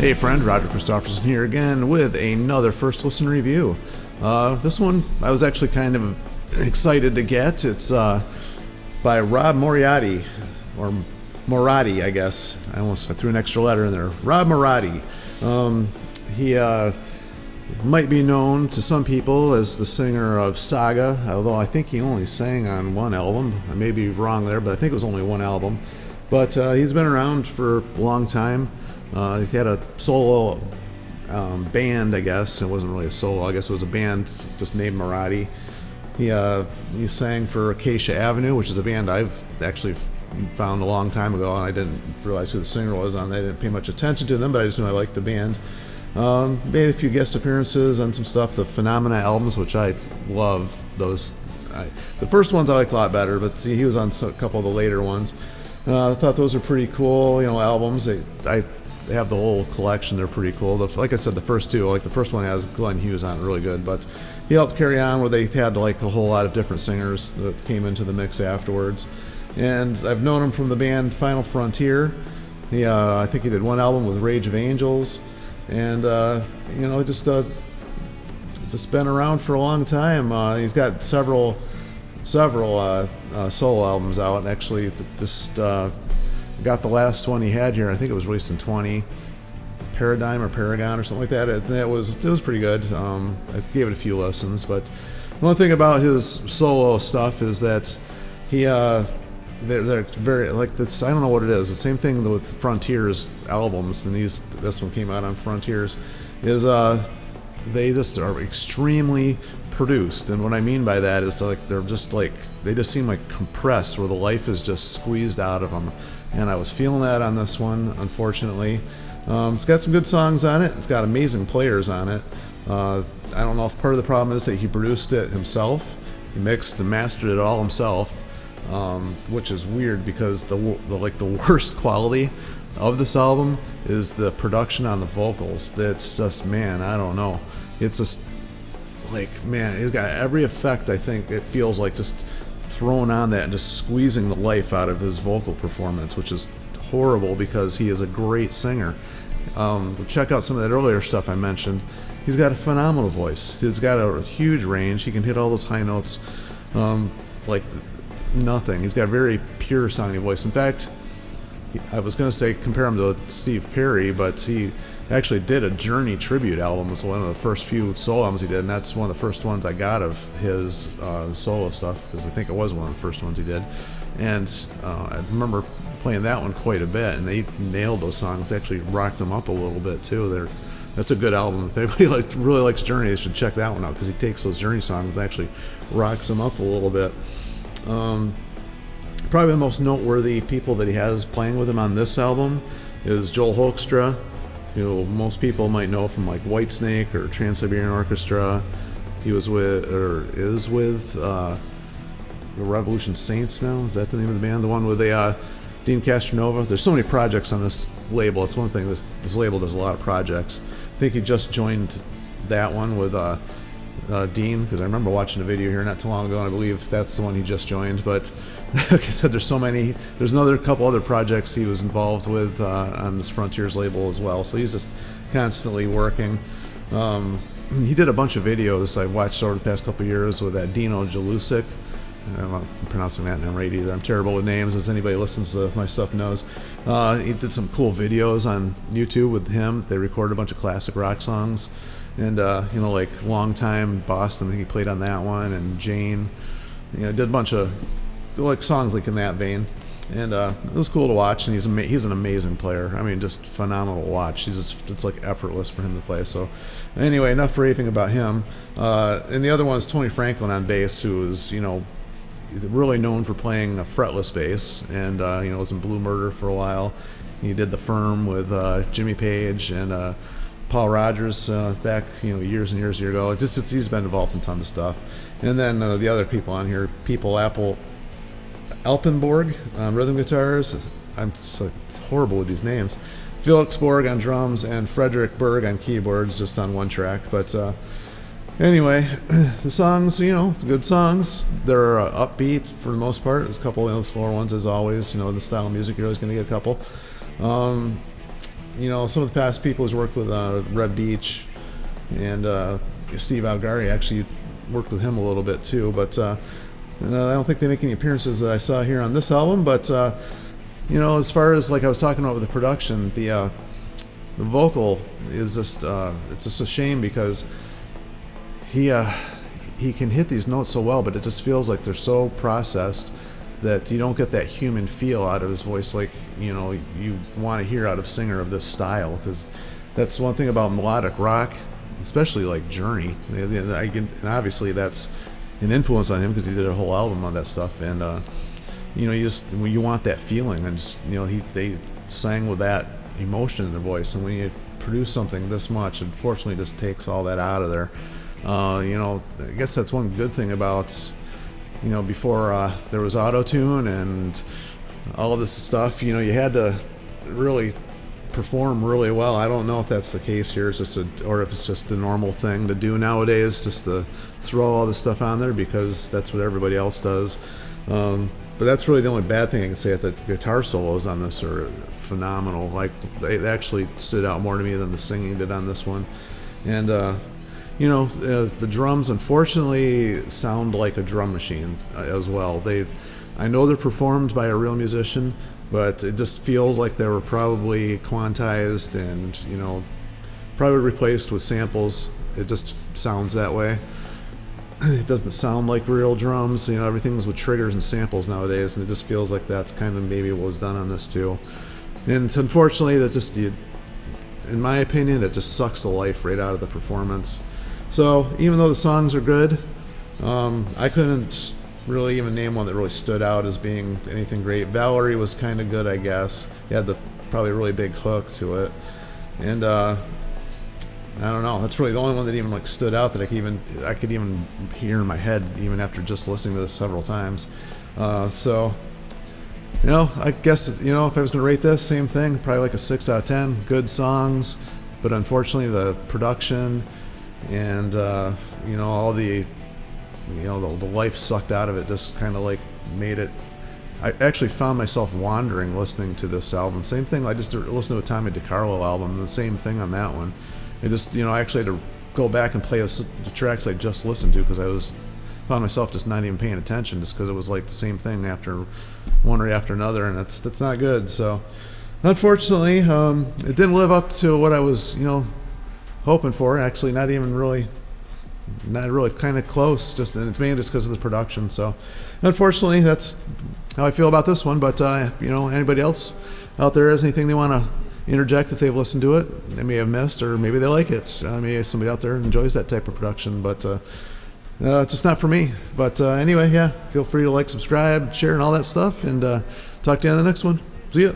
Hey friend, Roger Christopherson here again with another first listen review. This one I was actually kind of excited to get. It's by Rob Moratti, or Moratti, I guess. I threw an extra letter in there. Rob Moratti. He might be known to some people as the singer of Saga, although I think he only sang on one album. I may be wrong there, but I think it was only one album. But he's been around for a long time. He had a solo band, I guess. It wasn't really a solo. I guess it was a band just named Moratti. He sang for Acacia Avenue, which is a band I've actually found a long time ago, and I didn't realize who the singer was on. I didn't pay much attention to them, but I just knew I liked the band. Made a few guest appearances on some stuff, the Phenomena albums, which I love. The first ones I liked a lot better, but he was on a couple of the later ones. I thought those were pretty cool, albums. I have the whole collection. They're pretty cool. Like I said, the first two, like the first one has Glenn Hughes on it, really good. But he helped carry on where they had like a whole lot of different singers that came into the mix afterwards. And I've known him from the band Final Frontier. I think he did one album with Rage of Angels, and just been around for a long time. He's got several solo albums out, and actually just got the last one he had here. I think it was released in 20 Paradigm or Paragon or something like that. It was pretty good. I gave it a few listens, but one thing about his solo stuff is that they're very like this. I don't know what it is. The same thing with Frontiers albums, and this one came out on Frontiers. Is they just are extremely produced, and what I mean by that is they just seem like compressed, where the life is just squeezed out of them. And I was feeling that on this one, unfortunately. It's got some good songs on it. It's got amazing players on it. I don't know if part of the problem is that he produced it himself. He mixed and mastered it all himself, which is weird because the worst quality of this album is the production on the vocals. That's just, man, I don't know. It's just he's got every effect. I think it feels like just throwing on that and just squeezing the life out of his vocal performance, which is horrible because he is a great singer. Check out some of that earlier stuff I mentioned. He's got a phenomenal voice. He's got a huge range. He can hit all those high notes like nothing. He's got a very pure sounding voice. In fact, I was going to say compare him to Steve Perry, but he actually did a Journey tribute album. It was one of the first few solo albums he did, and that's one of the first ones I got of his solo stuff, because I think it was one of the first ones he did. And I remember playing that one quite a bit, and they nailed those songs. They actually rocked them up a little bit too. That's a good album. If anybody really likes Journey, they should check that one out, because he takes those Journey songs and actually rocks them up a little bit. Probably the most noteworthy people that he has playing with him on this album is Joel Hoekstra, who most people might know from like Whitesnake or Trans-Siberian Orchestra. He is with Revolution Saints now. Is that the name of the band? The one with Dean Castronova. There's so many projects on this label. It's one thing. This label does a lot of projects. I think he just joined that one with Dean, because I remember watching a video here not too long ago, and I believe that's the one he just joined. But like I said, there's so many. There's another couple other projects he was involved with on this Frontiers label as well. So he's just constantly working. He did a bunch of videos I watched over the past couple of years with that Dino Jalusic. I don't know if I'm pronouncing that right either. I'm terrible with names, as anybody who listens to my stuff knows. He did some cool videos on YouTube with him. They recorded a bunch of classic rock songs. And, like Long Time Boston, I think he played on that one, and Jane. Did a bunch of songs like in that vein. And it was cool to watch, and he's an amazing player. I mean, just phenomenal to watch. It's like effortless for him to play. So anyway, enough raving about him. And the other one is Tony Franklin on bass, who is, really known for playing a fretless bass, and was in Blue Murder for a while. He did The Firm with Jimmy Page and Paul Rogers back years and years ago. He's been involved in tons of stuff. And then the other people on here, Alpenborg on rhythm guitars. I'm just horrible with these names. Felix Borg on drums and Frederick Berg on keyboards, just on one track. But anyway, the songs, good songs. They're upbeat for the most part. There's a couple of slower ones, as always. The style of music, you're always going to get a couple. some of the past people who's worked with Red Beach and Steve Algari, actually worked with him a little bit too, but I don't think they make any appearances that I saw here on this album. But as far as like I was talking about with the production, the vocal is just it's just a shame because he can hit these notes so well, but it just feels like they're so processed that you don't get that human feel out of his voice like you want to hear out of a singer of this style, because that's one thing about melodic rock, especially like Journey. And obviously that's an influence on him because he did a whole album on that stuff, and you want that feeling, and just they sang with that emotion in their voice, and when you produce something this much, unfortunately, just takes all that out of there. I guess that's one good thing about before there was auto-tune and all of this stuff. You had to really perform really well. I don't know if that's the case here. It's just or if it's just the normal thing to do nowadays, just to throw all this stuff on there because that's what everybody else does. But that's really the only bad thing I can say. That the guitar solos on this are phenomenal. Like they actually stood out more to me than the singing did on this one. And the drums unfortunately sound like a drum machine as well. I know they're performed by a real musician, but it just feels like they were probably quantized and probably replaced with samples. It just sounds that way. It doesn't sound like real drums. Everything's with triggers and samples nowadays, and it just feels like that's kind of maybe what was done on this too. And unfortunately, that just, in my opinion, it just sucks the life right out of the performance. So even though the songs are good, I couldn't really even name one that really stood out as being anything great. Valerie was kind of good, I guess. It had probably a really big hook to it, and I don't know. That's really the only one that even stood out that I could even hear in my head even after just listening to this several times. So I guess if I was going to rate this, same thing, probably like a 6 out of 10. Good songs, but unfortunately the production and all the the life sucked out of it just kind of made it. I actually found myself wandering listening to this album. Same thing. I just listened to a Tommy DiCarlo album, and the same thing on that one. It just I actually had to go back and play the tracks I just listened to because I found myself just not even paying attention, just because it was like the same thing after one right after another, and that's not good. So unfortunately, it didn't live up to what I was hoping for. Actually, not really kind of close. And it's mainly just because of the production. So unfortunately, that's how I feel about this one. But anybody else out there has anything they want to interject if they've listened to it, they may have missed, or maybe they like it. Maybe somebody out there enjoys that type of production, but it's just not for me. But anyway, yeah, feel free to subscribe, share, and all that stuff, and talk to you on the next one. See ya.